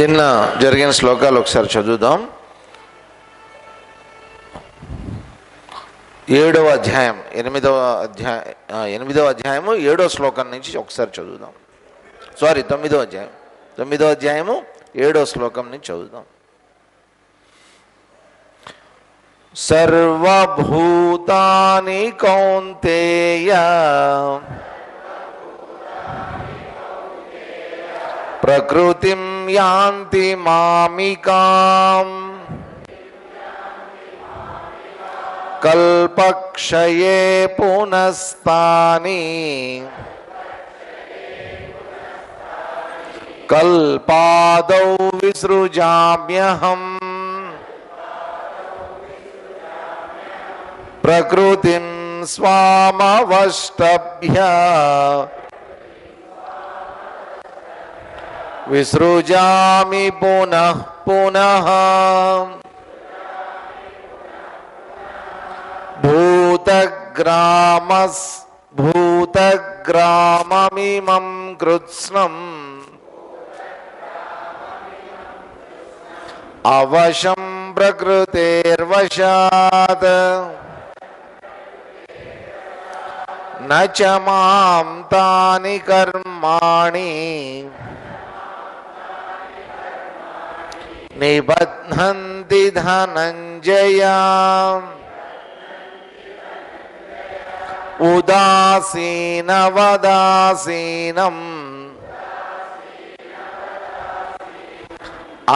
నిన్న జరిగిన శ్లోకాలు ఒకసారి చదువుదాం. 7వ అధ్యాయం 8వ అధ్యాయము 7వ శ్లోకం నుంచి ఒకసారి చదువుదాం. 9వ అధ్యాయం 9వ అధ్యాయము 7వ శ్లోకం నుంచి చదువుదాం. సర్వభూతాని కౌంతేయ ప్రకృతిం యాంతి మామికాం కల్పక్షయే పునస్తాని కల్పాదౌ విసృజామ్యహం ప్రకృతిం స్వామవష్టభ్య విసృజామి పునః పునః భూతగ్రామమిమం కృత్స్నం అవశం ప్రకృతేర్వశాత్ న చ మాం తాని కర్మాణి నిబధ్నంతి ధనంజయ ఉదాసీనవదాసీనం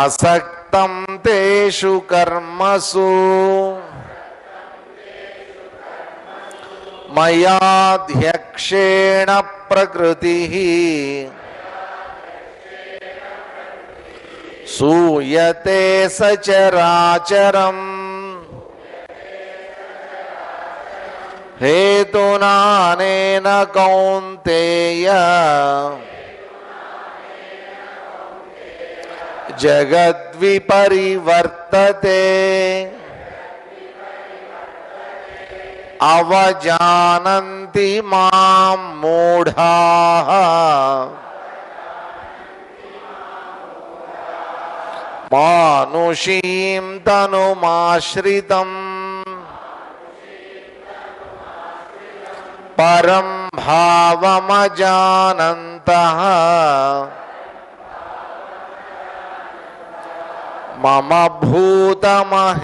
అసక్తం తేషు కర్మసు మయాధ్యక్షేణ ప్రకృతిః సూయతే సచరాచరం హేతునానేన కౌంతేయ జగద్విపరివర్తతే అవజానంతి మాం మూఢాః మానుషీం తనుమాశ్రితం పరం భావమజానంతః మమ భూతమహేశ్వరం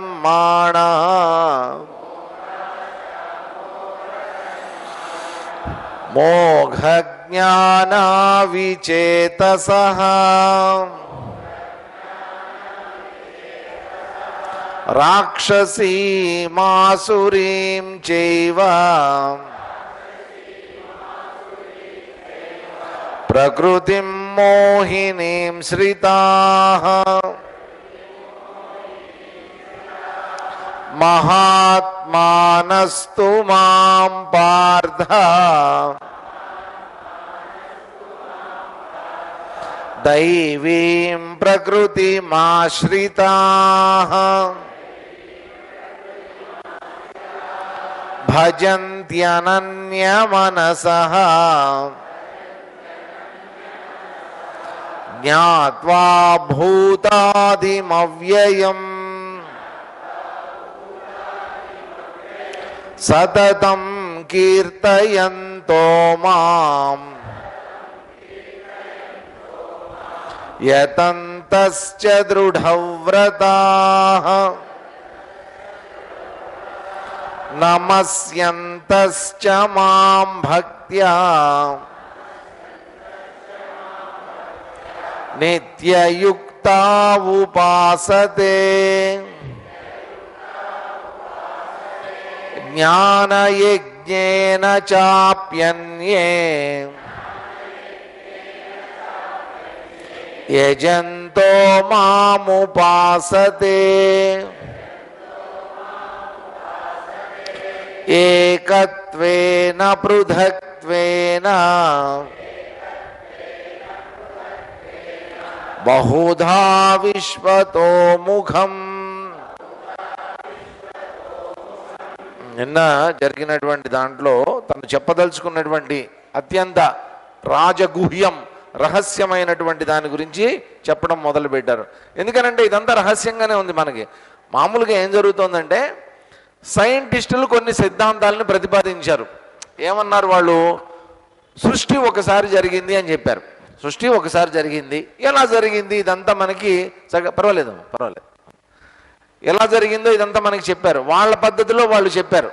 మోఘాశామోఘకర్మాణః మోఘజ్ఞానావిచేతసః రాక్షసీమాసురీం చైవ ప్రకృతిం మోహినీం శ్రితాః మహాత్మానస్తు మాం పార్థ దైవీం ప్రకృతిమాశ్రితాః భజంత్యనన్యమనసః జ్ఞాత్వా భూతాదిమవ్యయం సతతం కీర్తయంతో మాం యతంతశ్చ దృఢవ్రతాః నమస్యంతశ్చ మాం భక్త్యా నిత్యయుక్తా ఉపాసతే జ్ఞానయజ్ఞేన చాప్యన్యే యజంతో మాముపాసతే ఏకత్వేన పృథక్త్వేన బహుధా విశ్వతో ముఖం నిన్న జరిగినటువంటి దాంట్లో తను చెప్పదలుచుకున్నటువంటి అత్యంత రాజగుహ్యం రహస్యమైనటువంటి దాని గురించి చెప్పడం మొదలుపెట్టారు. ఎందుకనంటే ఇదంతా రహస్యంగానే ఉంది మనకి. మామూలుగా ఏం జరుగుతుందంటే సైంటిస్టులు కొన్ని సిద్ధాంతాలను ప్రతిపాదించారు. ఏమన్నారు వాళ్ళు? సృష్టి ఒకసారి జరిగింది అని చెప్పారు. సృష్టి ఒకసారి జరిగింది. ఎలా జరిగింది ఇదంతా మనకి పర్వాలేదు ఎలా జరిగిందో ఇదంతా మనకి చెప్పారు. వాళ్ళ పద్ధతిలో వాళ్ళు చెప్పారు.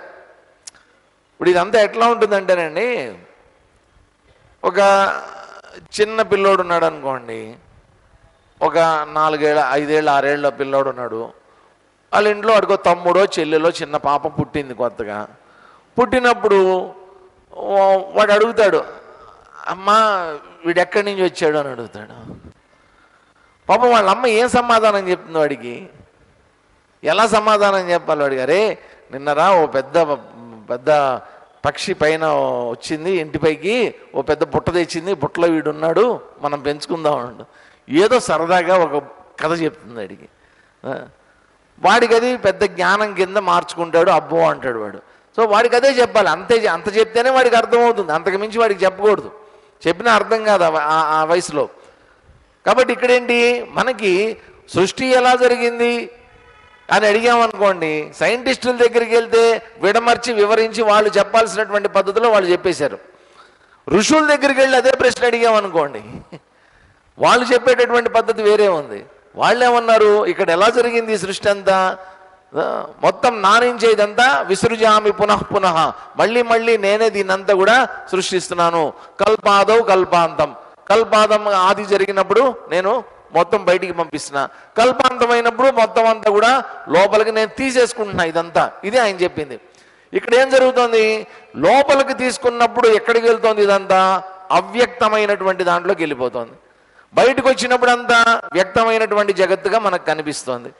ఇప్పుడు ఇదంతా ఎట్లా ఉంటుందంటేనండి, ఒక చిన్న పిల్లోడు ఉన్నాడు అనుకోండి, ఒక 4 ఏళ్ళ 5 ఏళ్ళ 6 ఏళ్ళ పిల్లోడు ఉన్నాడు. వాళ్ళ ఇంట్లో వాడికో తమ్ముడో చెల్లెలో చిన్న పాప పుట్టింది కొత్తగా. పుట్టినప్పుడు వాడు అడుగుతాడు, అమ్మా వీడు ఎక్కడి నుంచి వచ్చాడు అని అడుగుతాడు. పాపం వాళ్ళ అమ్మ ఏం సమాధానం చెప్తుంది వాడికి? ఎలా సమాధానం చెప్పాలి వాడికి? అరే నిన్నరా ఓ పెద్ద పక్షి పైన వచ్చింది ఇంటిపైకి, ఓ పెద్ద బుట్ట తెచ్చింది, బుట్టలో వీడున్నాడు, మనం పెంచుకుందాం అంటు ఏదో సరదాగా ఒక కథ చెప్తుంది వాడికి. వాడికి అది పెద్ద జ్ఞానం కింద మార్చుకుంటాడు. అబ్బో అంటాడు వాడు. సో వాడికి అదే చెప్పాలి. అంత చెప్తేనే వాడికి అర్థమవుతుంది. అంతకు మించి వాడికి చెప్పకూడదు. చెప్పినా అర్థం కాదు ఆ వయసులో. కాబట్టి ఇక్కడేంటి, మనకి సృష్టి ఎలా జరిగింది అని అడిగామనుకోండి, సైంటిస్టుల దగ్గరికి వెళ్తే విడమర్చి వివరించి వాళ్ళు చెప్పాల్సినటువంటి పద్ధతిలో వాళ్ళు చెప్పేశారు. ఋషుల దగ్గరికి వెళ్ళి అదే ప్రశ్న అడిగామనుకోండి, వాళ్ళు చెప్పేటటువంటి పద్ధతి వేరే ఉంది. వాళ్ళు ఏమన్నారు, ఇక్కడ ఎలా జరిగింది ఈ సృష్టి అంతా, మొత్తం నానించేదంతా విసృజామి పునః మళ్ళీ నేనే దీన్నంతా కూడా సృష్టిస్తున్నాను. కల్పాదౌ కల్పాంతం, కల్పాదం ఆది జరిగినప్పుడు నేను మొత్తం బయటికి పంపిస్తున్నా, కల్పాంతమైనప్పుడు మొత్తం అంతా కూడా లోపలికి నేను తీసేసుకుంటున్నా. ఇదంతా ఇది ఆయన చెప్పింది. ఇక్కడ ఏం జరుగుతుంది, లోపలికి తీసుకున్నప్పుడు ఎక్కడికి వెళ్తుంది? ఇదంతా అవ్యక్తమైనటువంటి దాంట్లోకి వెళ్ళిపోతుంది. బయటకు వచ్చినప్పుడు అంతా వ్యక్తమైనటువంటి జగత్తుగా మనకు కనిపిస్తోంది.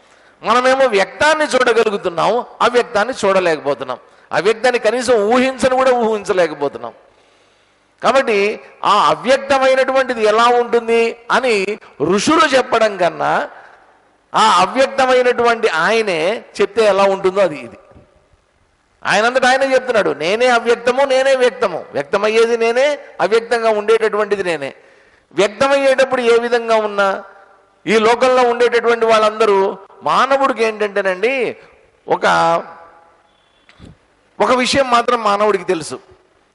మనమేమో వ్యక్తాన్ని చూడగలుగుతున్నాం, అవ్యక్తాన్ని చూడలేకపోతున్నాం. అవ్యక్తాన్ని కనీసం ఊహించలేకపోతున్నాం. కాబట్టి ఆ అవ్యక్తమైనటువంటిది ఎలా ఉంటుంది అని ఋషులు చెప్పడం కన్నా ఆ అవ్యక్తమైనటువంటి ఆయనే చెప్తే ఎలా ఉంటుందో అది ఇది. ఆయనంతటా ఆయనే చెప్తున్నాడు, నేనే అవ్యక్తము నేనే వ్యక్తము, వ్యక్తమయ్యేది నేనే, అవ్యక్తంగా ఉండేటటువంటిది నేనే. వ్యక్తమయ్యేటప్పుడు ఏ విధంగా ఉన్నా ఈ లోకంలో ఉండేటటువంటి వాళ్ళందరూ మానవుడికి ఏంటంటేనండి, ఒక విషయం మాత్రం మానవుడికి తెలుసు.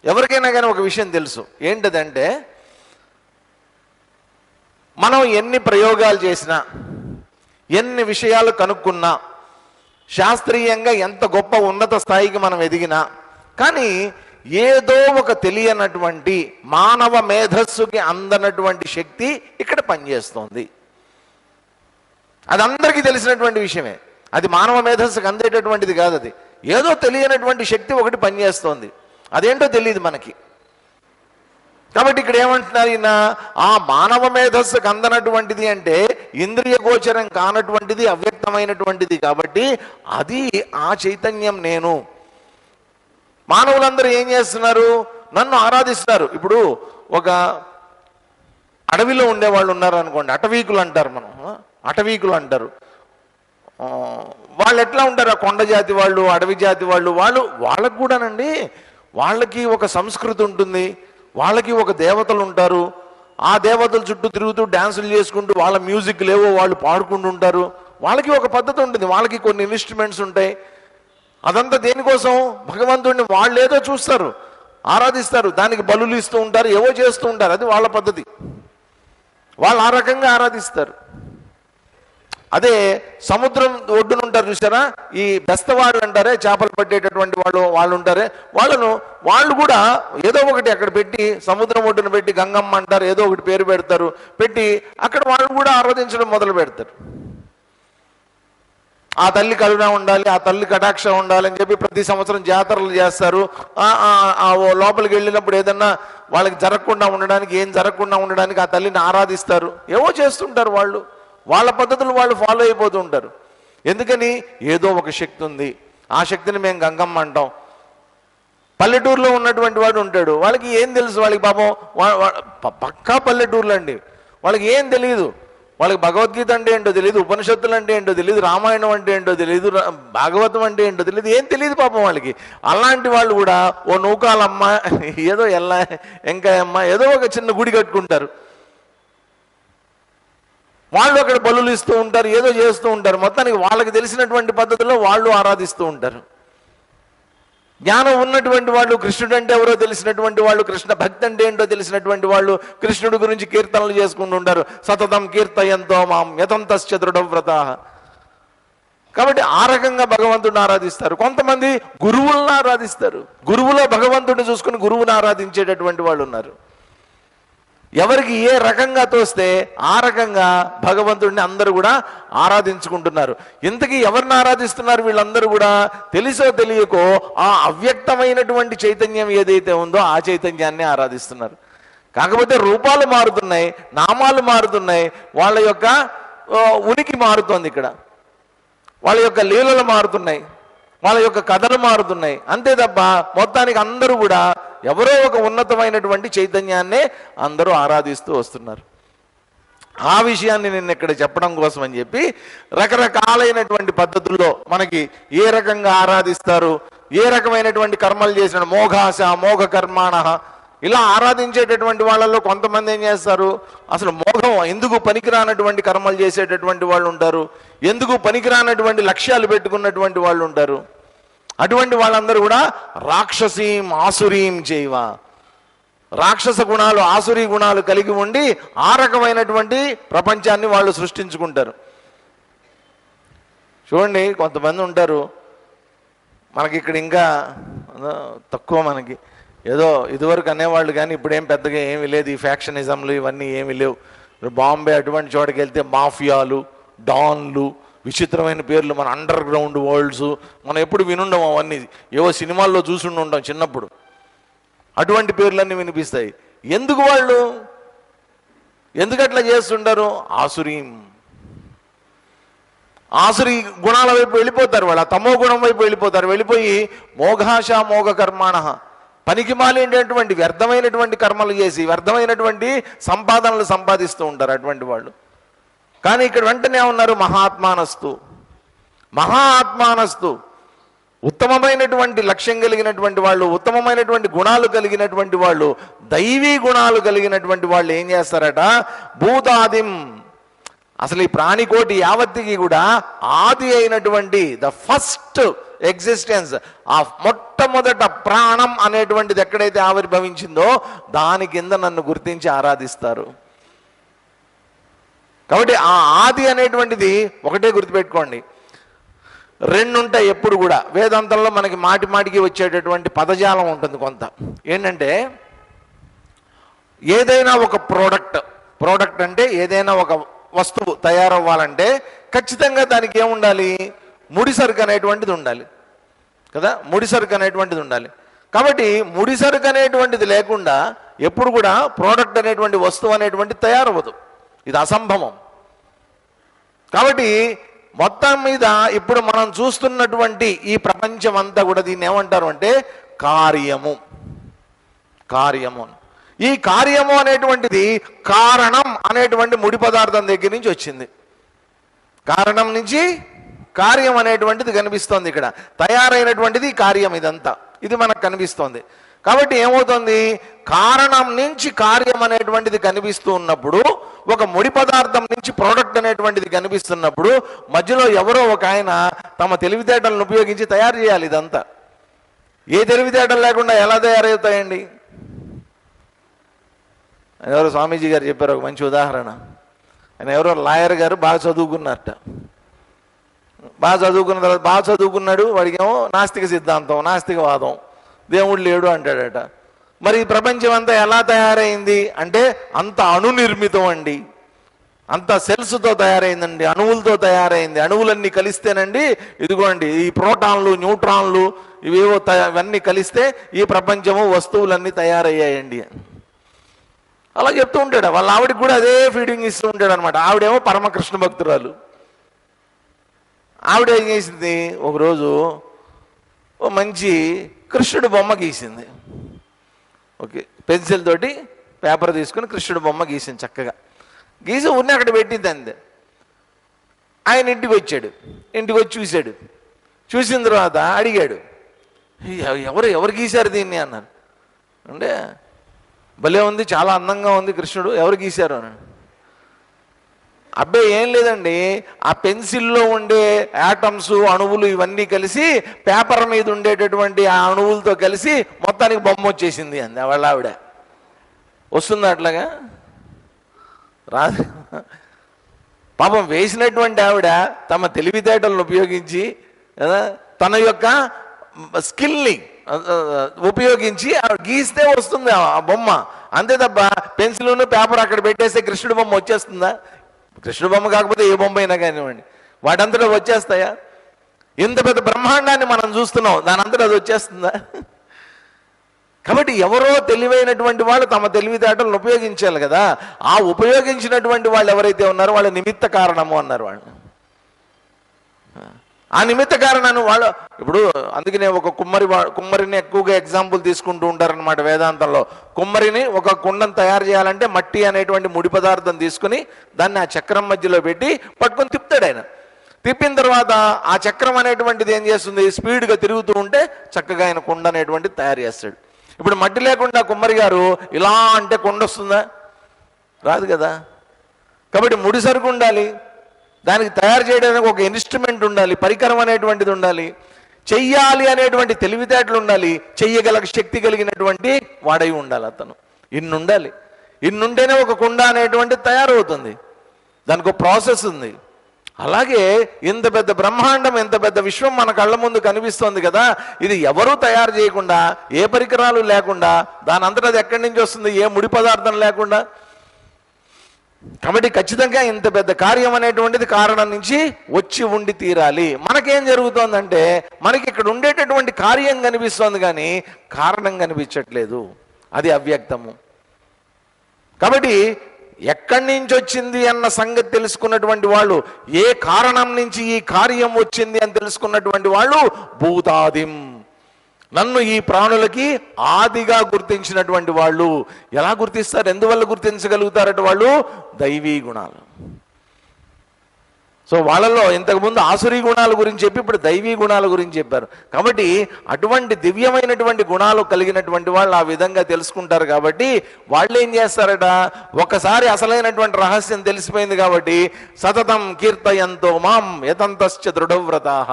ఎవరికైనా కానీ ఒక విషయం తెలుసు. ఏంటదంటే, మనం ఎన్ని ప్రయోగాలు చేసినా, ఎన్ని విషయాలు కనుక్కున్నా, శాస్త్రీయంగా ఎంత గొప్ప ఉన్నత స్థాయికి మనం ఎదిగినా కానీ ఏదో ఒక తెలియనటువంటి మానవ మేధస్సుకి అందనటువంటి శక్తి ఇక్కడ పనిచేస్తోంది. అది అందరికీ తెలిసినటువంటి విషయమే. అది మానవ మేధస్సుకు అందేటటువంటిది కాదు. అది ఏదో తెలియనటువంటి శక్తి ఒకటి పనిచేస్తోంది. అదేంటో తెలియదు మనకి. కాబట్టి ఇక్కడ ఏమంటున్నారు ఈయన, ఆ మానవ మేధస్సుకు అందనటువంటిది అంటే ఇంద్రియ గోచరం కానటువంటిది, అవ్యక్తమైనటువంటిది. కాబట్టి అది ఆ చైతన్యం నేను. మానవులందరూ ఏం చేస్తున్నారు, నన్ను ఆరాధిస్తున్నారు. ఇప్పుడు ఒక అడవిలో ఉండేవాళ్ళు ఉన్నారు అనుకోండి, అటవీకులు అంటారు. మనం అటవీకులు అంటారు. వాళ్ళు ఎట్లా ఉంటారు, ఆ కొండ జాతి వాళ్ళు, అడవి జాతి వాళ్ళకు కూడానండి, వాళ్ళకి ఒక సంస్కృతి ఉంటుంది, వాళ్ళకి ఒక దేవతలు ఉంటారు. ఆ దేవతల చుట్టూ తిరుగుతూ డ్యాన్సులు చేసుకుంటూ వాళ్ళ మ్యూజిక్ లేవో వాళ్ళు పాడుకుంటూ ఉంటారు. వాళ్ళకి ఒక పద్ధతి ఉంటుంది, వాళ్ళకి కొన్ని ఇన్స్ట్రుమెంట్స్ ఉంటాయి. అదంతా దేనికోసం, భగవంతుడిని వాళ్ళు ఏదో చూస్తారు, ఆరాధిస్తారు, దానికి బలులు ఇస్తూ ఉంటారు, ఏవో చేస్తూ ఉంటారు. అది వాళ్ళ పద్ధతి, వాళ్ళు ఆ రకంగా ఆరాధిస్తారు. అదే సముద్రం ఒడ్డున ఉంటారు చూసారా, ఈ బెస్తవాళ్ళు అంటారే, చేపలు పట్టేటటువంటి వాళ్ళు ఉంటారే, వాళ్ళు కూడా ఏదో ఒకటి అక్కడ పెట్టి, సముద్రం ఒడ్డున పెట్టి గంగమ్మ అంటారు, ఏదో ఒకటి పేరు పెడతారు, పెట్టి అక్కడ వాళ్ళు కూడా ఆరాధించడం మొదలు పెడతారు. ఆ తల్లి కరుణ ఉండాలి, ఆ తల్లి కటాక్ష ఉండాలి అని చెప్పి ప్రతి సంవత్సరం జాతరలు చేస్తారు. లోపలికి వెళ్ళినప్పుడు ఏదన్నా వాళ్ళకి జరగకుండా ఉండడానికి, ఏం జరగకుండా ఉండడానికి ఆ తల్లిని ఆరాధిస్తారు, ఏవో చేస్తుంటారు. వాళ్ళ పద్ధతులు వాళ్ళు ఫాలో అయిపోతూ ఉంటారు. ఎందుకని, ఏదో ఒక శక్తి ఉంది, ఆ శక్తిని మేము గంగమ్మ అంటాం. పల్లెటూరులో ఉన్నటువంటి వాడు ఉంటాడు, వాళ్ళకి ఏం తెలుసు, వాళ్ళకి పాపం పక్కా పల్లెటూర్లు అండి, వాళ్ళకి ఏం తెలియదు. వాళ్ళకి భగవద్గీత అంటే ఏంటో తెలియదు, ఉపనిషత్తులు అంటే ఏంటో తెలియదు, రామాయణం అంటే ఏంటో తెలియదు, భాగవతం అంటే ఏంటో తెలియదు, ఏం తెలియదు పాపం వాళ్ళకి. అలాంటి వాళ్ళు కూడా ఓ నూకాలమ్మ, ఏదో ఎంకాయమ్మ, ఏదో ఒక చిన్న గుడి కట్టుకుంటారు. వాళ్ళు అక్కడ బలులు ఇస్తూ ఉంటారు, ఏదో చేస్తూ ఉంటారు. మొత్తానికి వాళ్ళకి తెలిసినటువంటి పద్ధతిలో వాళ్ళు ఆరాధిస్తూ ఉంటారు. జ్ఞానం ఉన్నటువంటి వాళ్ళు, కృష్ణుడు అంటే ఎవరో తెలిసినటువంటి వాళ్ళు, కృష్ణ భక్తి అంటే ఏంటో తెలిసినటువంటి వాళ్ళు కృష్ణుడి గురించి కీర్తనలు చేసుకుంటూ ఉంటారు. సతతం కీర్తయంతో మాం యతంతశ్చ దృఢవ్రతాః. కాబట్టి ఆ రకంగా భగవంతుడిని ఆరాధిస్తారు. కొంతమంది గురువులను ఆరాధిస్తారు. గురువులో భగవంతుడిని చూసుకుని గురువుని ఆరాధించేటటువంటి వాళ్ళు ఉన్నారు. ఎవరికి ఏ రకంగా తోస్తే ఆ రకంగా భగవంతుడిని అందరూ కూడా ఆరాధించుకుంటున్నారు. ఇంతకీ ఎవరిని ఆరాధిస్తున్నారు వీళ్ళందరూ కూడా? తెలిసో తెలియకో ఆ అవ్యక్తమైనటువంటి చైతన్యం ఏదైతే ఉందో ఆ చైతన్యాన్ని ఆరాధిస్తున్నారు. కాకపోతే రూపాలు మారుతున్నాయి, నామాలు మారుతున్నాయి, వాళ్ళ యొక్క ఉనికి మారుతోంది. ఇక్కడ వాళ్ళ యొక్క లీలలు మారుతున్నాయి, వాళ్ళ యొక్క కథలు మారుతున్నాయి, అంతే తప్ప మొత్తానికి అందరూ కూడా ఎవరో ఒక ఉన్నతమైనటువంటి చైతన్యాన్నే అందరూ ఆరాధిస్తూ వస్తున్నారు. ఆ విషయాన్ని నేను ఇక్కడ చెప్పడం కోసం అని చెప్పి రకరకాలైనటువంటి పద్ధతుల్లో మనకి ఏ రకంగా ఆరాధిస్తారు, ఏ రకమైనటువంటి కర్మలు చేసిన మోఘాశ మోఘ కర్మాణ, ఇలా ఆరాధించేటటువంటి వాళ్ళలో కొంతమంది ఏం చేస్తారు, అసలు మోఘం ఎందుకు పనికిరానటువంటి కర్మలు చేసేటటువంటి వాళ్ళు ఉంటారు, ఎందుకు పనికిరానటువంటి లక్ష్యాలు పెట్టుకున్నటువంటి వాళ్ళు ఉంటారు. అటువంటి వాళ్ళందరూ కూడా రాక్షసీం ఆసురీం చేయవ, రాక్షస గుణాలు ఆసురీ గుణాలు కలిగి ఉండి ఆ రకమైనటువంటి ప్రపంచాన్ని వాళ్ళు సృష్టించుకుంటారు. చూడండి, కొంతమంది ఉంటారు మనకి ఇక్కడ ఇంకా తక్కువ, మనకి ఏదో ఇదివరకు అనేవాళ్ళు కానీ ఇప్పుడేం పెద్దగా ఏమీ లేదు. ఈ ఫ్యాక్షనిజంలు ఇవన్నీ ఏమీ లేవు. బాంబే అటువంటి చోటకి వెళ్తే మాఫియాలు, డాన్లు, విచిత్రమైన పేర్లు, మన అండర్ గ్రౌండ్ వరల్డ్స్, మనం ఎప్పుడు వినుండం, అవన్నీ ఏవో సినిమాల్లో చూసుండి ఉంటాం చిన్నప్పుడు. అటువంటి పేర్లన్నీ వినిపిస్తాయి. ఎందుకు వాళ్ళు ఎందుకు అట్లా చేస్తుంటారు? ఆసురీం, ఆసురీ గుణాల వైపు వెళ్ళిపోతారు. వాళ్ళు ఆ తమో గుణం వైపు వెళ్ళిపోతారు. వెళ్ళిపోయి మోఘాశ మోఘ కర్మాణ, పనికి మాలేటటువంటి వ్యర్థమైనటువంటి కర్మలు చేసి వ్యర్థమైనటువంటి సంపాదనలు సంపాదిస్తూ ఉంటారు అటువంటి వాళ్ళు. కానీ ఇక్కడ వెంటనే ఉన్నారు మహాత్మానస్తు, మహాత్మానస్తు, ఉత్తమమైనటువంటి లక్ష్యం కలిగినటువంటి వాళ్ళు, ఉత్తమమైనటువంటి గుణాలు కలిగినటువంటి వాళ్ళు, దైవీ గుణాలు కలిగినటువంటి వాళ్ళు ఏం చేస్తారట? భూతాదిం, అసలు ఈ ప్రాణికోటి యావత్తికి కూడా ఆది అయినటువంటి ద ఫస్ట్ ఎగ్జిస్టెన్స్, ఆ మొట్టమొదట ప్రాణం అనేటువంటిది ఎక్కడైతే ఆవిర్భవించిందో దాని కింద నన్ను గుర్తించి ఆరాధిస్తారు. కాబట్టి ఆ ఆది అనేటువంటిది ఒకటే గుర్తుపెట్టుకోండి. రెండు ఉంటాయి ఎప్పుడు కూడా. వేదాంతంలో మనకి మాటి మాటికి వచ్చేటటువంటి పదజాలం ఉంటుంది కొంత. ఏంటంటే ఏదైనా ఒక ప్రోడక్ట్ అంటే ఏదైనా ఒక వస్తువు తయారవ్వాలంటే ఖచ్చితంగా దానికి ఏముండాలి? ముడిసరుకు అనేటువంటిది ఉండాలి కదా, ముడిసరుకు అనేటువంటిది ఉండాలి. కాబట్టి ముడిసరుకు అనేటువంటిది లేకుండా ఎప్పుడు కూడా ప్రోడక్ట్ అనేటువంటి వస్తువు అనేటువంటిది తయారవ్వదు. ఇది అసంభవం. కాబట్టి మొత్తం మీద ఇప్పుడు మనం చూస్తున్నటువంటి ఈ ప్రపంచం అంతా కూడా దీన్ని ఏమంటారు అంటే కార్యము. ఈ కార్యము అనేటువంటిది కారణం అనేటువంటి ముడి పదార్థం దగ్గర నుంచి వచ్చింది. కారణం నుంచి కార్యం అనేటువంటిది కనిపిస్తోంది. ఇక్కడ తయారైనటువంటిది కార్యం. ఇదంతా ఇది మనకు కనిపిస్తోంది. కాబట్టి ఏమవుతుంది? కారణం నుంచి కార్యం అనేటువంటిది కనిపిస్తూ ఉన్నప్పుడు, ఒక ముడి పదార్థం నుంచి ప్రోడక్ట్ అనేటువంటిది కనిపిస్తున్నప్పుడు మధ్యలో ఎవరో ఒక ఆయన తమ తెలివితేటలను ఉపయోగించి తయారు చేయాలి ఇదంతా. ఏ తెలివితేటలు లేకుండా ఎలా తయారవుతాయండి? ఎవరో స్వామీజీ గారు చెప్పారు ఒక మంచి ఉదాహరణ. ఆయన ఎవరో లాయర్ గారు బాగా చదువుకున్నారట. బాగా చదువుకున్న తర్వాత బాగా చదువుకున్నాడు, వాడికేమో నాస్తిక సిద్ధాంతం, నాస్తికవాదం, దేవుడు లేడు అంటాడట. మరి ఈ ప్రపంచం అంతా ఎలా తయారైంది అంటే అంత అణునిర్మితం అండి, అంత సెల్స్తో తయారైందండి, అణువులతో తయారైంది. అణువులన్నీ కలిస్తేనండి ఇదిగోండి ఈ ప్రోటాన్లు, న్యూట్రాన్లు ఇవేవో ఇవన్నీ కలిస్తే ఈ ప్రపంచము వస్తువులన్నీ తయారయ్యాయండి. అలా చెప్తూ ఉంటాడు. వాళ్ళ ఆవిడకి కూడా అదే ఫీడింగ్ ఇస్తూ ఉంటాడు అనమాట. ఆవిడేమో పరమకృష్ణ భక్తురాలు. ఆవిడ ఏం చేసింది, ఒకరోజు ఓ మంచి కృష్ణుడి బొమ్మ గీసింది. ఓకే, పెన్సిల్ తోటి పేపర్ తీసుకుని కృష్ణుడి బొమ్మ గీసింది చక్కగా. గీసి ఊరిని అక్కడ పెట్టింది అంతే. ఆయన ఇంటికి వచ్చాడు, ఇంటికి వచ్చి చూశాడు. చూసిన తర్వాత అడిగాడు, ఎవరు గీశారు దీన్ని అన్నారు. అంటే భలే ఉంది, చాలా అందంగా ఉంది కృష్ణుడు, ఎవరు గీశారు అని. అబ్బాయి ఏం లేదండి, ఆ పెన్సిల్లో ఉండే యాటమ్స్ అణువులు ఇవన్నీ కలిసి పేపర్ మీద ఉండేటటువంటి ఆ అణువులతో కలిసి మొత్తానికి బొమ్మ వచ్చేసింది అంది వాళ్ళ ఆవిడ. వస్తుందా అట్లాగా? రాదు. పాపం వేసినటువంటి ఆవిడ తమ తెలివితేటలను ఉపయోగించి తన యొక్క స్కిల్ని ఉపయోగించి గీస్తే వస్తుంది ఆ బొమ్మ, అంతే తప్ప పెన్సిల్ను పేపర్ అక్కడ పెట్టేస్తే కృష్ణుడి బొమ్మ వచ్చేస్తుందా? కృష్ణుడి బొమ్మ కాకపోతే ఏ బొమ్మ అయినా కానివ్వండి, వాటంతటా వచ్చేస్తాయా? ఇంత పెద్ద బ్రహ్మాండాన్ని మనం చూస్తున్నాం, దాని అంతటా అది వచ్చేస్తుందా? కాబట్టి ఎవరో తెలివైనటువంటి వాళ్ళు తమ తెలివితేటలను ఉపయోగించాలి కదా. ఆ ఉపయోగించినటువంటి వాళ్ళు ఎవరైతే ఉన్నారో వాళ్ళ నిమిత్త కారణము అన్నారు వాళ్ళు. ఆ నిమిత్త కారణాన్ని వాళ్ళు ఇప్పుడు అందుకనే ఒక కుమ్మరిని ఎక్కువగా ఎగ్జాంపుల్ తీసుకుంటూ ఉంటారనమాట వేదాంతంలో. కుమ్మరిని ఒక కుండను తయారు చేయాలంటే మట్టి అనేటువంటి ముడి పదార్థం తీసుకుని దాన్ని ఆ చక్రం మధ్యలో పెట్టి పట్టుకొని తిప్పుతాడు ఆయన. తిప్పిన తర్వాత ఆ చక్రం అనేటువంటిది ఏం చేస్తుంది, స్పీడ్గా తిరుగుతూ ఉంటే చక్కగా ఆయన కుండ అనేటువంటిది తయారు చేస్తాడు. ఇప్పుడు మట్టి లేకుండా కుమ్మరి గారు ఇలా అంటే కుండ వస్తుందా? రాదు కదా. కాబట్టి ముడి సరుకు ఉండాలి, దానికి తయారు చేయడానికి ఒక ఇన్స్ట్రుమెంట్ ఉండాలి, పరికరం అనేటువంటిది ఉండాలి, చెయ్యాలి అనేటువంటి తెలివితేటలు ఉండాలి, చెయ్యగల శక్తి కలిగినటువంటి వాడై ఉండాలి అతను. ఇన్నుండాలి. ఇన్నుంటేనే ఒక కుండ అనేటువంటిది తయారవుతుంది, దానికి ఒక ప్రాసెస్ ఉంది. అలాగే ఇంత పెద్ద బ్రహ్మాండం, ఇంత పెద్ద విశ్వం మన కళ్ళ ముందు కనిపిస్తోంది కదా. ఇది ఎవరూ తయారు చేయకుండా, ఏ పరికరాలు లేకుండా, దాని అంతటా అది ఎక్కడి నుంచి వస్తుంది, ఏ ముడి పదార్థం లేకుండా. కాబట్టి ఖచ్చితంగా ఇంత పెద్ద కార్యం అనేటువంటిది కారణం నుంచి వచ్చి ఉండి తీరాలి. మనకేం జరుగుతోందంటే మనకి ఇక్కడ ఉండేటటువంటి కార్యం కనిపిస్తోంది కానీ కారణం కనిపించట్లేదు, అది అవ్యక్తము. కాబట్టి ఎక్కడి నుంచి వచ్చింది అన్న సంగతి తెలుసుకున్నటువంటి వాళ్ళు, ఏ కారణం నుంచి ఈ కార్యం వచ్చింది అని తెలుసుకున్నటువంటి వాళ్ళు భూతాదిం, నన్ను ఈ ప్రాణులకి ఆదిగా గుర్తించినటువంటి వాళ్ళు. ఎలా గుర్తిస్తారు, ఎందువల్ల గుర్తించగలుగుతారట వాళ్ళు? దైవీ గుణాలు. సో వాళ్ళలో ఇంతకుముందు ఆసురీ గుణాల గురించి చెప్పి ఇప్పుడు దైవీ గుణాల గురించి చెప్పారు. కాబట్టి అటువంటి దివ్యమైనటువంటి గుణాలు కలిగినటువంటి వాళ్ళు ఆ విధంగా తెలుసుకుంటారు. కాబట్టి వాళ్ళు ఏం చేస్తారట, ఒకసారి అసలైనటువంటి రహస్యం తెలిసిపోయింది కాబట్టి సతతం కీర్తయంతో మాం యతంతశ్చ దృఢవ్రతాః,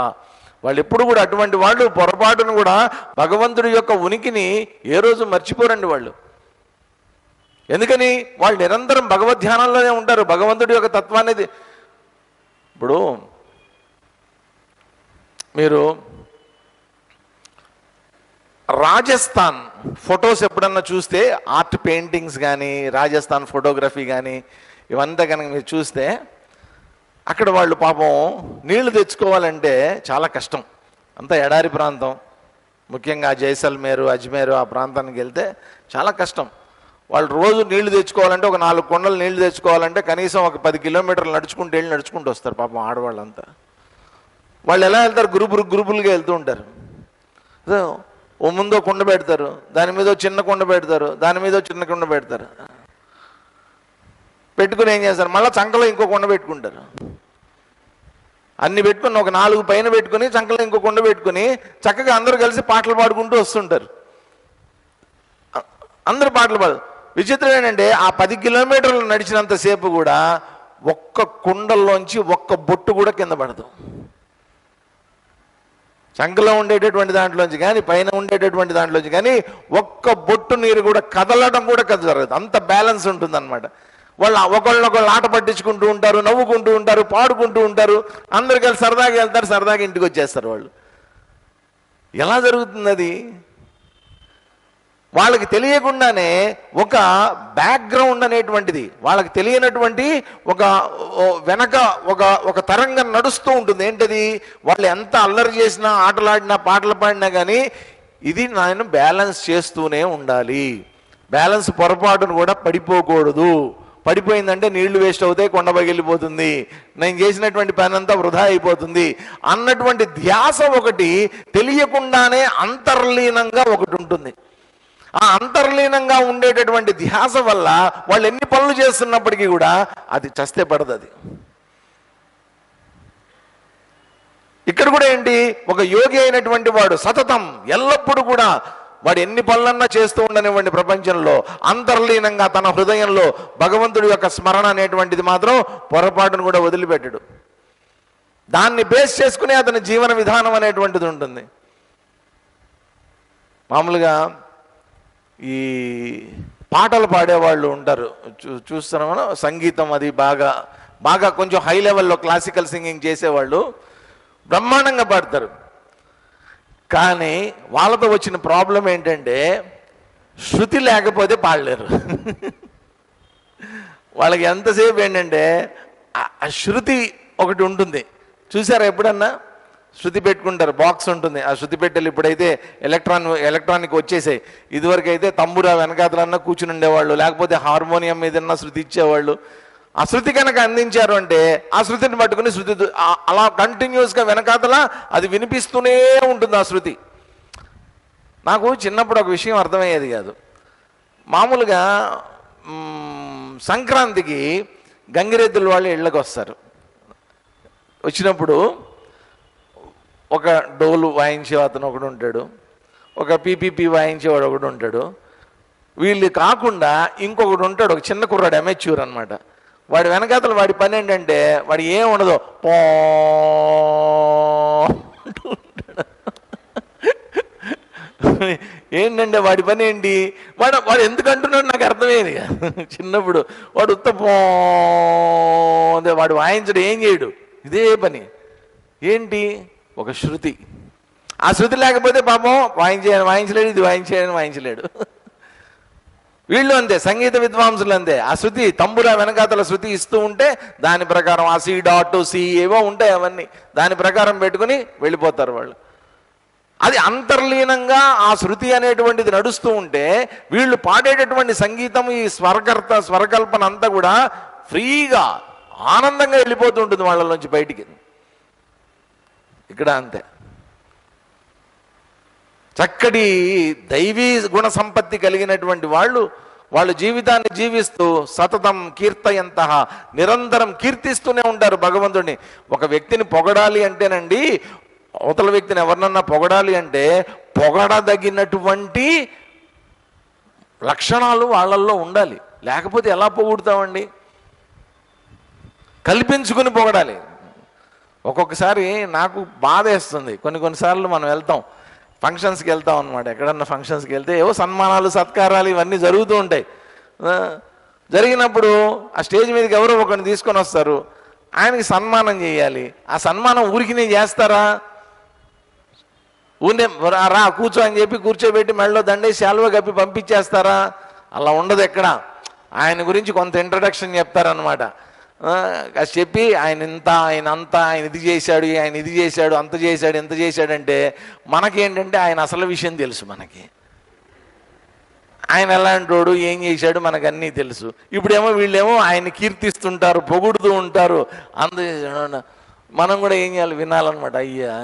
వాళ్ళు ఎప్పుడు కూడా అటువంటి వాళ్ళు పొరపాటును కూడా భగవంతుడి యొక్క ఉనికిని ఏ రోజు మర్చిపోరండి వాళ్ళు. ఎందుకని వాళ్ళు నిరంతరం భగవద్ధ్యానంలోనే ఉంటారు, భగవంతుడి యొక్క తత్వాన్ని. ఇప్పుడు మీరు రాజస్థాన్ ఫొటోస్ ఎప్పుడన్నా చూస్తే, ఆర్ట్ పెయింటింగ్స్ కానీ రాజస్థాన్ ఫోటోగ్రఫీ కానీ ఇవంతా కనుక మీరు చూస్తే, అక్కడ వాళ్ళు పాపం నీళ్లు తెచ్చుకోవాలంటే చాలా కష్టం. అంతా ఎడారి ప్రాంతం, ముఖ్యంగా జైసల్మేరు, అజ్మేరు ఆ ప్రాంతానికి వెళ్తే చాలా కష్టం. వాళ్ళు రోజు నీళ్లు తెచ్చుకోవాలంటే ఒక 4 కొండలు నీళ్లు తెచ్చుకోవాలంటే కనీసం ఒక 10 కిలోమీటర్లు నడుచుకుంటూ వస్తారు పాపం ఆడవాళ్ళంతా. వాళ్ళు ఎలా వెళ్తారు, గ్రూపులుగా వెళ్తూ ఉంటారు. ఓ ముందో కుండ పెడతారు, దాని మీద చిన్న కుండ పెడతారు, దాని మీద చిన్న కుండ పెడతారు, పెట్టుకుని ఏం చేస్తారు, మళ్ళీ చంకలో ఇంకో కుండ పెట్టుకుంటారు. అన్ని పెట్టుకుని ఒక 4 పైన పెట్టుకుని చంకలో ఇంకో కుండ పెట్టుకుని చక్కగా అందరూ కలిసి పాటలు పాడుకుంటూ వస్తుంటారు. అందరూ పాటలు పాడు. విచిత్రం ఏంటంటే ఆ 10 కిలోమీటర్లు నడిచినంతసేపు కూడా ఒక్క కుండల్లోంచి ఒక్క బొట్టు కూడా కింద పడదు. చంకలో ఉండేటటువంటి దాంట్లోంచి కానీ పైన ఉండేటటువంటి దాంట్లోంచి కానీ ఒక్క బొట్టు నీరు కూడా కదలడం కూడా జరగదు. అంత బ్యాలెన్స్ ఉంటుంది అన్నమాట. వాళ్ళు ఒకళ్ళనొకళ్ళు ఆట పట్టించుకుంటూ ఉంటారు, నవ్వుకుంటూ ఉంటారు, పాడుకుంటూ ఉంటారు, అందరు కలిసి సరదాగా వెళ్తారు, సరదాగా ఇంటికి వచ్చేస్తారు. వాళ్ళు ఎలా జరుగుతుంది అది? వాళ్ళకి తెలియకుండానే ఒక బ్యాక్గ్రౌండ్ అనేటువంటిది, వాళ్ళకి తెలియనటువంటి ఒక వెనక ఒక తరంగం నడుస్తూ ఉంటుంది. ఏంటది? వాళ్ళు ఎంత అల్లరి చేసినా, ఆటలాడినా, పాటలు పాడినా కానీ ఇది నేను బ్యాలెన్స్ చేస్తూనే ఉండాలి, బ్యాలెన్స్ పొరపాటును కూడా పడిపోకూడదు. పడిపోయిందంటే నీళ్లు వేస్ట్ అవుతాయి, కొండ పగిలిపోతుంది, నేను చేసినటువంటి పని అంతా వృధా అయిపోతుంది అన్నటువంటి ధ్యాస ఒకటి తెలియకుండానే అంతర్లీనంగా ఒకటి ఉంటుంది. ఆ అంతర్లీనంగా ఉండేటటువంటి ధ్యాస వల్ల వాళ్ళు ఎన్ని పనులు చేస్తున్నప్పటికీ కూడా అది చస్తే పడదు. అది ఇక్కడ కూడా ఏంటి, ఒక యోగి అయినటువంటి వాడు సతతం ఎల్లప్పుడూ కూడా వాడు ఎన్ని పనులన్నా చేస్తూ ఉండనివ్వండి, ప్రపంచంలో అంతర్లీనంగా తన హృదయంలో భగవంతుడి యొక్క స్మరణ అనేటువంటిది మాత్రం పొరపాటును కూడా వదిలిపెట్టడు. దాన్ని బేస్ చేసుకుని అతని జీవన విధానం అనేటువంటిది ఉంటుంది. మామూలుగా ఈ పాటలు పాడేవాళ్ళు ఉంటారు, చూస్తున్నాం మనం, సంగీతం అది బాగా బాగా కొంచెం హై లెవెల్లో క్లాసికల్ సింగింగ్ చేసేవాళ్ళు బ్రహ్మాండంగా పాడతారు. కానీ వాళ్ళతో వచ్చిన ప్రాబ్లం ఏంటంటే శృతి లేకపోతే పాడలేరు. వాళ్ళకి ఎంతసేపు ఏంటంటే ఆ శృతి ఒకటి ఉంటుంది, చూసారా ఎప్పుడన్నా? శృతి పెట్టుకుంటారు, బాక్స్ ఉంటుంది, ఆ శృతి పెట్టెలు ఇప్పుడైతే ఎలక్ట్రానిక్ వచ్చేసాయి. ఇదివరకు అయితే తంబురా వెనకాతలన్నా కూర్చుని ఉండేవాళ్ళు, లేకపోతే హార్మోనియం మీదన్నా శృతి ఇచ్చేవాళ్ళు. ఆ శృతి కనుక అందించారు అంటే ఆ శృతిని పట్టుకుని శృతి అలా కంటిన్యూస్గా వెనకాతల అది వినిపిస్తూనే ఉంటుంది ఆ శృతి. నాకు చిన్నప్పుడు ఒక విషయం అర్థమయ్యేది కాదు. మామూలుగా సంక్రాంతికి గంగిరెద్దుల వాళ్ళు ఇళ్ళకి వస్తారు. వచ్చినప్పుడు ఒక డోలు వాయించే అతను ఒకడు ఉంటాడు, ఒక పీపీపీ వాయించేవాడు ఒకడు ఉంటాడు. వీళ్ళు కాకుండా ఇంకొకడు ఉంటాడు, ఒక చిన్న కుర్రాడు, అమెచ్యూర్ అనమాట. వాడి వెనకాతలు వాడి పని ఏంటంటే వాడు ఏం ఉండదు, పో ఏంటంటే వాడి పని ఏంటి, వాడు ఎందుకు అంటున్నాడు నాకు అర్థమయ్యేది. చిన్నప్పుడు వాడు ఉత్త పో, వాడు వాయించడు, ఏం చేయడు, ఇదే పని. ఏంటి, ఒక శృతి. ఆ శృతి లేకపోతే పాపం వాయించలేడు, ఇది వాయించలేడు. వీళ్ళు అంతే, సంగీత విద్వాంసులు అంతే. ఆ శృతి తంబురా వెనకాతల శృతి ఇస్తూ ఉంటే దాని ప్రకారం ఆ సి డాట్ సి ఏవో ఉంటాయి, అవన్నీ దాని ప్రకారం పెట్టుకుని వెళ్ళిపోతారు వాళ్ళు. అది అంతర్లీనంగా ఆ శృతి అనేటువంటిది నడుస్తూ ఉంటే వీళ్ళు పాడేటటువంటి సంగీతం, ఈ స్వరకల్పన అంతా కూడా ఫ్రీగా ఆనందంగా వెళ్ళిపోతూ ఉంటుంది వాళ్ళలోంచి బయటికి. ఇక్కడ అంతే, చక్కటి దైవీ గుణ సంపత్తి కలిగినటువంటి వాళ్ళ జీవితాన్ని జీవిస్తూ సతతం కీర్తయంతః, నిరంతరం కీర్తిస్తూనే ఉంటారు భగవంతుడిని. ఒక వ్యక్తిని పొగడాలి అంటేనండి, అవతల వ్యక్తిని ఎవరినన్నా పొగడాలి అంటే పొగడదగినటువంటి లక్షణాలు వాళ్ళల్లో ఉండాలి, లేకపోతే ఎలా పొగుడుతామండి? కల్పించుకుని పొగడాలి. ఒక్కొక్కసారి నాకు బాధ వేస్తుంది, కొన్నిసార్లు మనం వెళ్తాం, ఫంక్షన్స్కి వెళ్తాం అనమాట. ఎక్కడన్నా ఫంక్షన్స్కి వెళ్తే ఏవో సన్మానాలు సత్కారాలు ఇవన్నీ జరుగుతూ ఉంటాయి. జరిగినప్పుడు ఆ స్టేజ్ మీదకి ఎవరో ఒకరిని తీసుకొని వస్తారు, ఆయనకి సన్మానం చేయాలి. ఆ సన్మానం ఊరికినే చేస్తారా? ఊరినే రా కూర్చో అని చెప్పి కూర్చోబెట్టి మెడలో దండేసి శాలువ కప్పి పంపించేస్తారా? అలా ఉండదు ఎక్కడ. ఆయన గురించి కొంత ఇంట్రడక్షన్ చెప్తారనమాట. చెప్పి ఆయన ఇంత, ఆయన అంత, ఆయన ఇది చేశాడు, ఆయన ఇది చేశాడు, అంత చేశాడు, ఎంత చేశాడంటే మనకేంటంటే ఆయన అసలు విషయం తెలుసు. మనకి ఆయన ఎలాంటోడు, ఏం చేశాడు, మనకు అన్నీ తెలుసు. ఇప్పుడేమో వీళ్ళేమో ఆయన కీర్తిస్తుంటారు, పొగుడుతూ ఉంటారు. మనం కూడా ఏం చేయాలి, వినాలన్నమాట. అయ్యా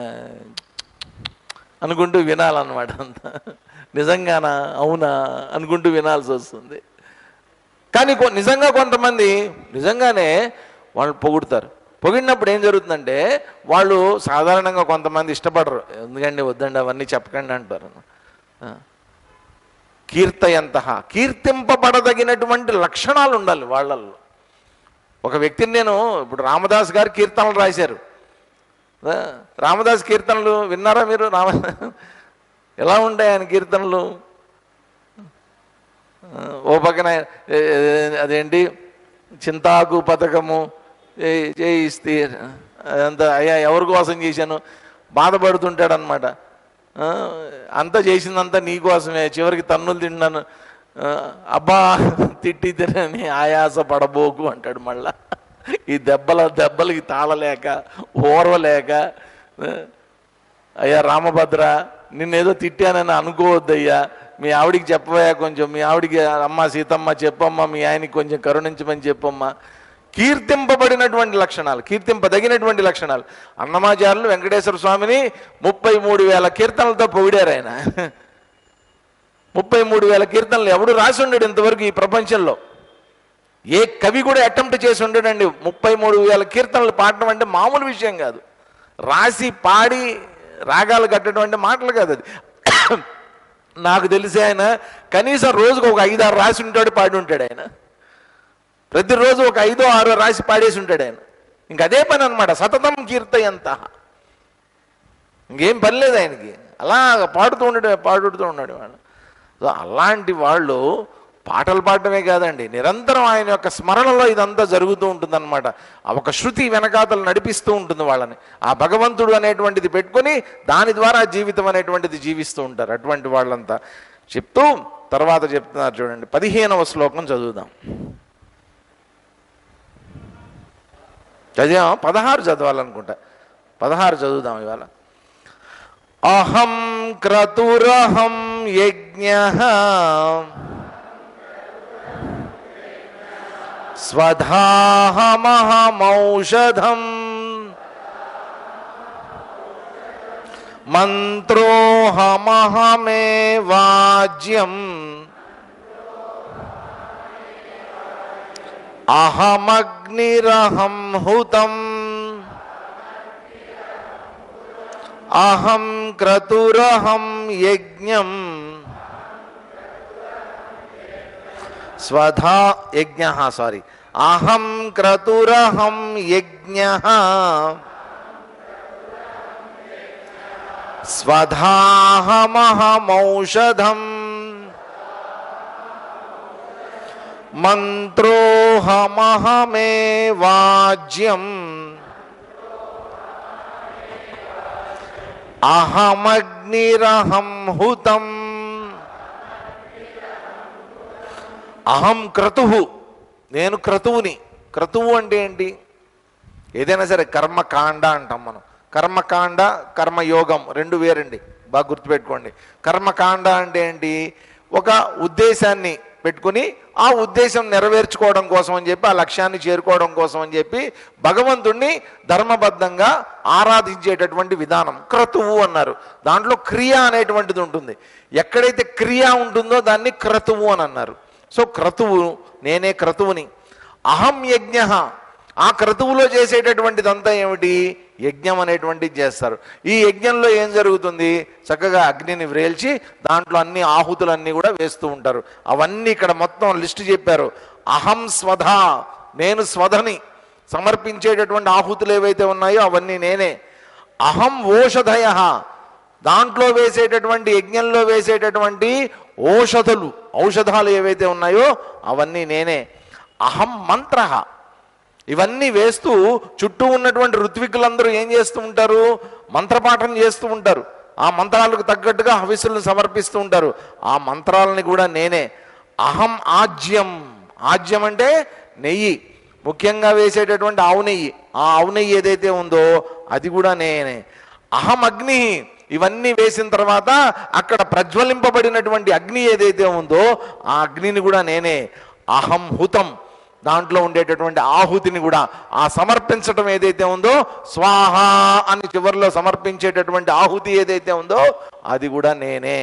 అనుకుంటూ వినాలన్నమాట. అంత నిజంగానా, అవునా అనుకుంటూ వినాల్సి వస్తుంది. కానీ నిజంగా కొంతమంది నిజంగానే వాళ్ళు పొగుడుతారు. పొగిడినప్పుడు ఏం జరుగుతుందంటే వాళ్ళు సాధారణంగా కొంతమంది ఇష్టపడరు, ఎందుకండి వద్దండి అవన్నీ చెప్పకండి అంటారు. కీర్తయంతః, కీర్తింపబడదగినటువంటి లక్షణాలు ఉండాలి వాళ్ళల్లో. ఒక వ్యక్తిని నేను ఇప్పుడు రామదాస్ గారు కీర్తనలు రాశారు. రామదాస్ కీర్తనలు విన్నారా మీరు? ఎలా ఉంటాయి ఆయన కీర్తనలు? ఓ పక్కన అదేంటి చింతాకు పథకము చేయిస్తే అదంతా అయ్యా ఎవరి కోసం చేశాను బాధపడుతుంటాడనమాట. అంతా చేసిందంతా నీకోసమే, చివరికి తన్నులు తిన్నాను, అబ్బా తిట్టి తినని ఆయాస పడబోకు అంటాడు. మళ్ళా ఈ దెబ్బలకి తాళలేక ఓర్వలేక, అయ్యా రామభద్ర నిన్నేదో తిట్టానని అనుకోవద్దయ్యా, మీ ఆవిడికి చెప్పవయ్యా కొంచెం, మీ ఆవిడికి అమ్మ సీతమ్మ చెప్పమ్మా, మీ ఆయనకి కొంచెం కరుణించమని చెప్పమ్మా. కీర్తింపబడినటువంటి లక్షణాలు, కీర్తింపదగినటువంటి లక్షణాలు. అన్నమాచార్యులు వెంకటేశ్వర స్వామిని 33,000 కీర్తనలతో పొగిడారు ఆయన. 33,000 కీర్తనలు ఎవడు రాసి ఉండడు ఇంతవరకు ఈ ప్రపంచంలో. ఏ కవి కూడా అటెంప్ట్ చేసి ఉండడండి 33,000 కీర్తనలు పాడటం అంటే మామూలు విషయం కాదు. రాసి పాడి రాగాలు కట్టడం అంటే మాటలు కాదు అది. నాకు తెలిసి ఆయన కనీసం రోజుకు ఒక 5-6 రాసి ఉంటాడు, పాడి ఉంటాడు ఆయన. ప్రతిరోజు ఒక 5-6 రాసి పాడేసి ఉంటాడు ఆయన. ఇంక అదే పని అనమాట, సతతం కీర్తయంత. ఇంకేం పని లేదు ఆయనకి, అలా పాడుతూ ఉన్నాడు వాడు. సో అలాంటి వాళ్ళు పాటలు పాడటమే కాదండి, నిరంతరం ఆయన యొక్క స్మరణలో ఇదంతా జరుగుతూ ఉంటుందన్నమాట. ఒక శృతి వెనకాతలు నడిపిస్తూ ఉంటుంది వాళ్ళని. ఆ భగవంతుడు అనేటువంటిది పెట్టుకొని దాని ద్వారా జీవితం అనేటువంటిది జీవిస్తూ ఉంటారు అటువంటి వాళ్ళంతా. చెప్తూ తర్వాత చెప్తున్నారు చూడండి, 15వ శ్లోకం చదువుదాం. చదివా 16 చదవాలనుకుంటా, 16 చదువుదాం ఇవాళ. అహం క్రతురహం యజ్ఞః స్వధాహమహమౌషధం మంత్రోహమహమేవాజ్యం అహమగ్నిరహం హుతం అహం క్రతురహం యజ్ఞం అహం క్రతురహం యజ్ఞః స్వధాహమహమౌషధం మంత్రోహమహమేవాజ్యం అహమగ్నిరహం హుతం. అహం క్రతువు, నేను క్రతువుని. క్రతువు అంటే ఏంటి? ఏదైనా సరే కర్మకాండ అంటాం మనం. కర్మకాండ కర్మయోగం రెండు వేరండి, బాగా గుర్తుపెట్టుకోండి. కర్మకాండ అంటే ఏంటి? ఒక ఉద్దేశాన్ని పెట్టుకుని ఆ ఉద్దేశం నెరవేర్చుకోవడం కోసం అని చెప్పి, ఆ లక్ష్యాన్ని చేరుకోవడం కోసం అని చెప్పి భగవంతుణ్ణి ధర్మబద్ధంగా ఆరాధించేటటువంటి విధానం క్రతువు అన్నారు. దాంట్లో క్రియ అనేటువంటిది ఉంటుంది. ఎక్కడైతే క్రియ ఉంటుందో దాన్ని క్రతువు అని అన్నారు. సో క్రతువు, నేనే క్రతువుని. అహం యజ్ఞ, ఆ క్రతువులో చేసేటటువంటిదంతా ఏమిటి? యజ్ఞం అనేటువంటిది చేస్తారు. ఈ యజ్ఞంలో ఏం జరుగుతుంది? చక్కగా అగ్నిని వ్రేల్చి దాంట్లో అన్ని ఆహుతులన్నీ కూడా వేస్తూ ఉంటారు. అవన్నీ ఇక్కడ మొత్తం లిస్టు చెప్పారు. అహం స్వధ, నేను స్వధని. సమర్పించేటటువంటి ఆహుతులు ఏవైతే ఉన్నాయో అవన్నీ నేనే. అహం ఓషధయ, దాంట్లో వేసేటటువంటి యజ్ఞంలో వేసేటటువంటి ఓషధులు, ఔషధాలు ఏవైతే ఉన్నాయో అవన్నీ నేనే. అహం మంత్ర, ఇవన్నీ వేస్తూ చుట్టూ ఉన్నటువంటి ఋత్వికులందరూ ఏం చేస్తూ ఉంటారు? మంత్రపాఠం చేస్తూ ఉంటారు. ఆ మంత్రాలకు తగ్గట్టుగా హవిస్సులను సమర్పిస్తూ ఉంటారు. ఆ మంత్రాలని కూడా నేనే. అహం ఆజ్యం, ఆజ్యం అంటే నెయ్యి, ముఖ్యంగా వేసేటటువంటి ఆవు నెయ్యి. ఆ ఆవు నెయ్యి ఏదైతే ఉందో అది కూడా నేనే. అహం అగ్ని, ఇవన్నీ వేసిన తర్వాత అక్కడ ప్రజ్వలింపబడినటువంటి అగ్ని ఏదైతే ఉందో ఆ అగ్నిని కూడా నేనే. అహం హుతం, దాంట్లో ఉండేటటువంటి ఆహుతిని కూడా, ఆ సమర్పించటం ఏదైతే ఉందో స్వాహ అని చివరిలో సమర్పించేటటువంటి ఆహుతి ఏదైతే ఉందో అది కూడా నేనే.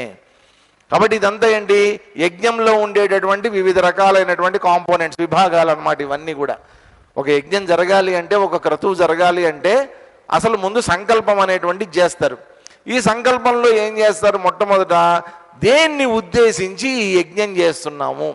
కాబట్టి ఇదంతా ఏంటి? యజ్ఞంలో ఉండేటటువంటి వివిధ రకాలైనటువంటి కాంపోనెంట్స్, విభాగాలు అన్నమాట ఇవన్నీ కూడా. ఒక యజ్ఞం జరగాలి అంటే, ఒక క్రతువు జరగాలి అంటే అసలు ముందు సంకల్పం అనేటువంటిది చేస్తారు. ఈ సంకల్పంలో ఏం చేస్తారు? మొట్టమొదట దేన్ని ఉద్దేశించి ఈ యజ్ఞం చేస్తున్నాము?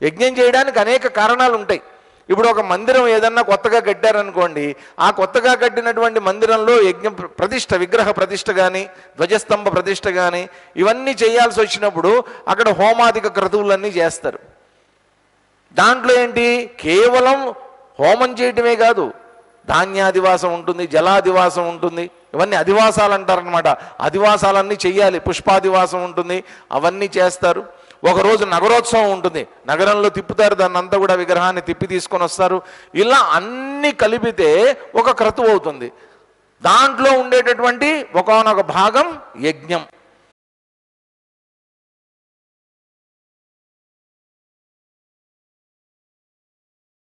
యజ్ఞం చేయడానికి అనేక కారణాలు ఉంటాయి. ఇప్పుడు ఒక మందిరం ఏదన్నా కొత్తగా కట్టారనుకోండి, ఆ కొత్తగా కట్టినటువంటి మందిరంలో యజ్ఞ ప్రతిష్ఠ, విగ్రహ ప్రతిష్ఠ కానీ ధ్వజస్తంభ ప్రతిష్ఠ కానీ ఇవన్నీ చేయాల్సి వచ్చినప్పుడు అక్కడ హోమాదిక క్రతువులన్నీ చేస్తారు. దాంట్లో ఏంటి? కేవలం హోమం చేయటమే కాదు, ధాన్యాదివాసం ఉంటుంది, జలాదివాసం ఉంటుంది, ఇవన్నీ అధివాసాలు అంటారనమాట. అధివాసాలన్నీ చెయ్యాలి. పుష్పాదివాసం ఉంటుంది, అవన్నీ చేస్తారు. ఒకరోజు నగరోత్సవం ఉంటుంది, నగరంలో తిప్పుతారు దాన్ని అంతా కూడా, విగ్రహాన్ని తిప్పి తీసుకొని వస్తారు. ఇలా అన్ని కలిపితే ఒక క్రతువు అవుతుంది. దాంట్లో ఉండేటటువంటి ఒకానొక భాగం యజ్ఞం.